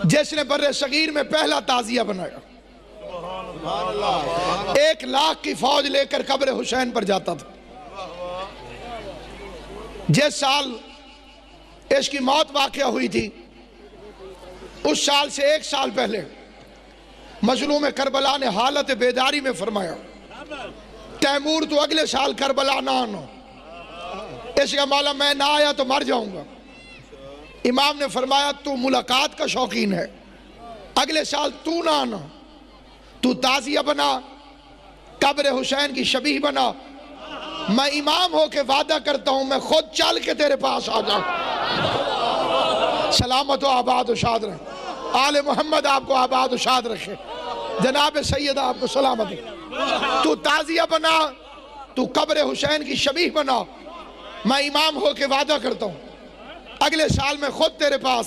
جس نے بر صغیر میں پہلا تعزیہ بنایا، 1,00,000 کی فوج لے کر قبر حسین پر جاتا تھا۔ جس سال اس کی موت واقعہ ہوئی تھی، اس سال سے 1 سال پہلے مظلوم کربلا نے حالت بیداری میں فرمایا، تیمور تو اگلے سال کربلا نہ آنا، اس کا مولا میں نہ آیا تو مر جاؤں گا۔ امام نے فرمایا تو ملاقات کا شوقین ہے، اگلے سال تو نہ آنا، تو تعزیہ بنا، قبر حسین کی شبیہ بنا، میں امام ہو کے وعدہ کرتا ہوں میں خود چل کے تیرے پاس آ جاؤں۔ سلامت و آباد و شاد رہے، آل محمد آپ کو آباد و شاد رکھے، جناب سیدہ آپ کو سلامت ہے۔ تو تعزیہ بنا، تو قبر حسین کی شبیہ بنا، میں امام ہو کے وعدہ کرتا ہوں اگلے سال میں خود تیرے پاس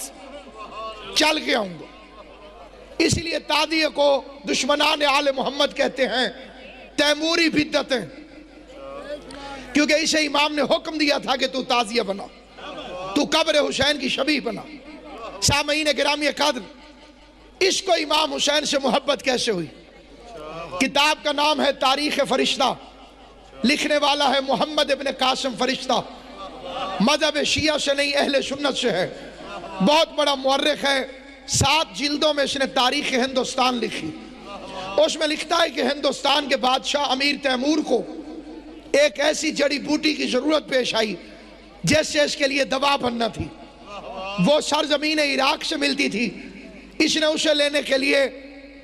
چل کے آؤں گا۔ اس لیے تعزیہ کو دشمنان آل محمد کہتے ہیں تیموری بدعتیں، کیونکہ اسے امام نے حکم دیا تھا کہ تو تعزیہ بنا، تو قبر حسین کی شبیہ بنا۔ سامعین گرامی قدر، اس کو امام حسین سے محبت کیسے ہوئی؟ کتاب کا نام ہے تاریخ فرشتہ، لکھنے والا ہے محمد ابن قاسم فرشتہ، مذہب شیعہ سے نہیں اہل سنت سے ہے، بہت بڑا مورخ ہے، 7 جلدوں میں اس نے تاریخ ہندوستان لکھی۔ اس میں لکھتا ہے کہ ہندوستان کے بادشاہ امیر تیمور کو ایک ایسی جڑی بوٹی کی ضرورت پیش آئی جس سے اس کے لیے دوا بننا تھی، وہ سرزمین عراق سے ملتی تھی۔ اس نے اسے لینے کے لیے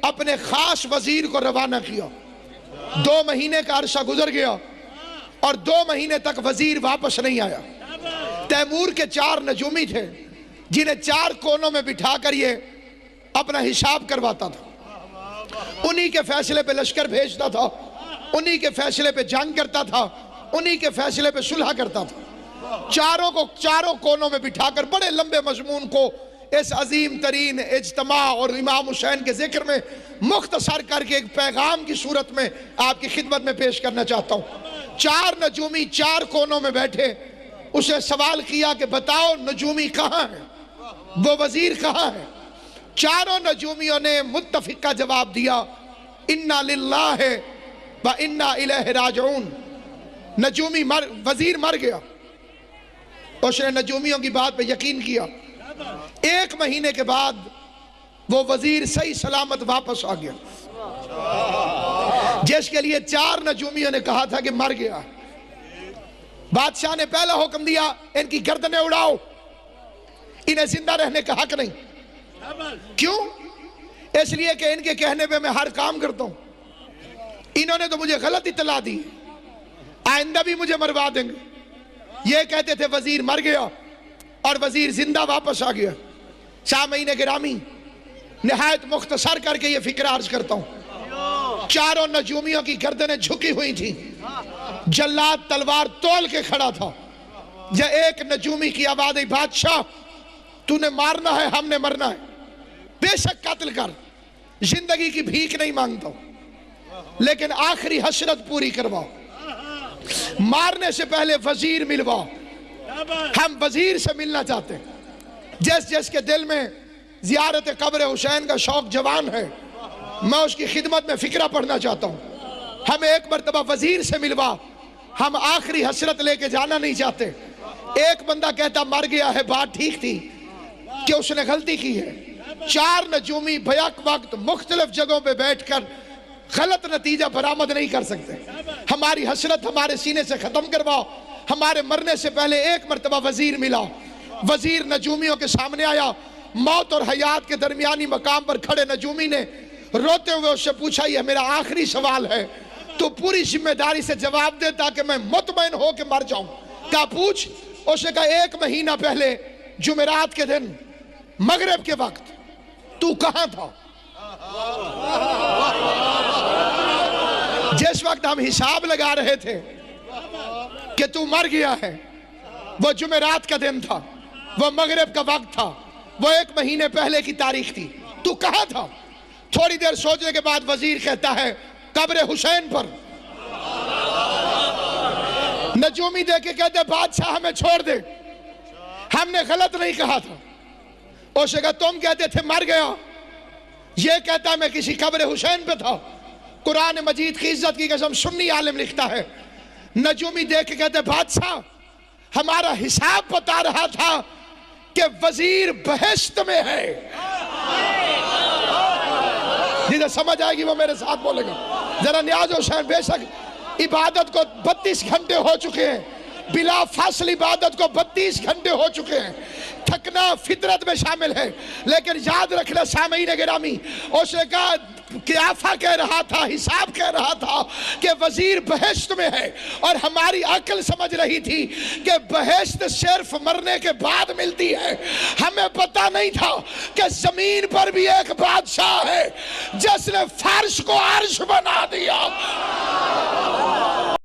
اپنے خاص وزیر کو روانہ کیا۔ 2 مہینے کا عرصہ گزر گیا اور 2 مہینے تک وزیر واپس نہیں آیا۔ تیمور کے 4 نجومی تھے جنہیں 4 کونوں میں بٹھا کر یہ اپنا حساب کرواتا تھا، انہی کے فیصلے پہ لشکر بھیجتا تھا، انہی کے فیصلے پہ جنگ کرتا تھا، انہی کے فیصلے پہ صلح کرتا تھا۔ چاروں کونوں میں بٹھا کر بڑے لمبے مضمون کو اس عظیم ترین اجتماع اور امام حسین کے ذکر میں مختصر کر کے ایک پیغام کی صورت میں آپ کی خدمت میں پیش کرنا چاہتا ہوں۔ 4 نجومی 4 کونوں میں بیٹھے، اسے سوال کیا کہ بتاؤ نجومی کہاں ہے، وہ وزیر کہاں ہے؟ 4 نجومیوں نے متفقہ جواب دیا، انا للہ و انا الیہ راجعون۔ وزیر مر گیا۔ اس نے نجومیوں کی بات پہ یقین کیا۔ 1 مہینے کے بعد وہ وزیر صحیح سلامت واپس آ گیا، جس کے لیے 4 نجومیوں نے کہا تھا کہ مر گیا۔ بادشاہ نے پہلا حکم دیا ان کی گردنیں اڑاؤ، انہیں زندہ رہنے کا حق نہیں۔ کیوں؟ اس لیے کہ ان کے کہنے پہ میں ہر کام کرتا ہوں، انہوں نے تو مجھے غلط اطلاع دی، آئندہ بھی مجھے مروا دیں گے۔ یہ کہتے تھے وزیر مر گیا اور وزیر زندہ واپس آ گیا۔ سامعین گرامی، نہایت مختصر کر کے یہ فکر عرض کرتا ہوں، 4 نجومیوں کی گردنیں جھکی ہوئی تھیں، جلاد تلوار تول کے کھڑا تھا۔ یا ایک نجومی کی آواز آئی، بادشاہ تو نے مارنا ہے، ہم نے مرنا ہے، بے شک قتل کر، زندگی کی بھیک نہیں مانگتا ہوں، لیکن آخری حسرت پوری کرواؤ، مارنے سے پہلے وزیر ملواؤ، ہم وزیر سے ملنا چاہتے ہیں۔ جس کے دل میں زیارت قبر حسین کا شوق جوان ہے، میں اس کی خدمت میں فکرہ پڑھنا چاہتا ہوں، ہمیں ایک مرتبہ وزیر سے ملوا، ہم آخری حسرت لے کے جانا نہیں چاہتے۔ ایک بندہ کہتا مر گیا ہے، بات ٹھیک تھی کہ اس نے غلطی کی ہے۔ 4 نجومی بیک وقت مختلف جگہوں پہ بیٹھ کر غلط نتیجہ برآمد نہیں کر سکتے۔ ہماری حسرت ہمارے سینے سے ختم کرواؤ، ہمارے مرنے سے پہلے ایک مرتبہ وزیر ملا۔ وزیر نجومیوں کے سامنے آیا، موت اور حیات کے درمیانی مقام پر کھڑے نجومی نے روتے ہوئے اس سے پوچھا، یہ میرا آخری سوال ہے، تو پوری ذمہ داری سے جواب دے تاکہ میں مطمئن ہو کے مر جاؤں۔ کہا پوچھ؟ اس نے کہا 1 مہینہ پہلے جمعرات کے دن مغرب کے وقت تو کہاں تھا؟ جس وقت ہم حساب لگا رہے تھے کہ تو مر گیا ہے، وہ جمعرات کا دن تھا، وہ مغرب کا وقت تھا، وہ 1 مہینے پہلے کی تاریخ تھی، تو کہاں تھا؟ تھوڑی دیر سوچنے کے بعد وزیر کہتا ہے قبر حسین پر۔ نجومی دے کے کہتے بادشاہ ہمیں چھوڑ دے، ہم نے غلط نہیں کہا تھا، اسے کہا تم کہتے تھے مر گیا، یہ کہتا ہے میں کسی قبر حسین پہ تھا۔ قرآن مجید کی عزت کی قسم سنی عالم لکھتا ہے، نجومی دیکھ کے کہتے بادشاہ ہمارا حساب بتا رہا تھا کہ وزیر بہشت میں ہے۔ جسے سمجھ آئے گی وہ میرے ساتھ بولے گا ذرا۔ نیاز حسین بے شک عبادت کو 32 گھنٹے ہو چکے ہیں، بلا فاصل عبادت کو 32 گھنٹے ہو چکے ہیں، تھکنا فطرت میں شامل ہے، لیکن یاد رکھنا سامعین گرامی، اس نے کہا قیافہ کہہ رہا تھا، حساب کہہ رہا تھا کہ وزیر بہشت میں ہے، اور ہماری عقل سمجھ رہی تھی کہ بہشت صرف مرنے کے بعد ملتی ہے۔ ہمیں پتہ نہیں تھا کہ زمین پر بھی ایک بادشاہ ہے جس نے فرش کو عرش بنا دیا۔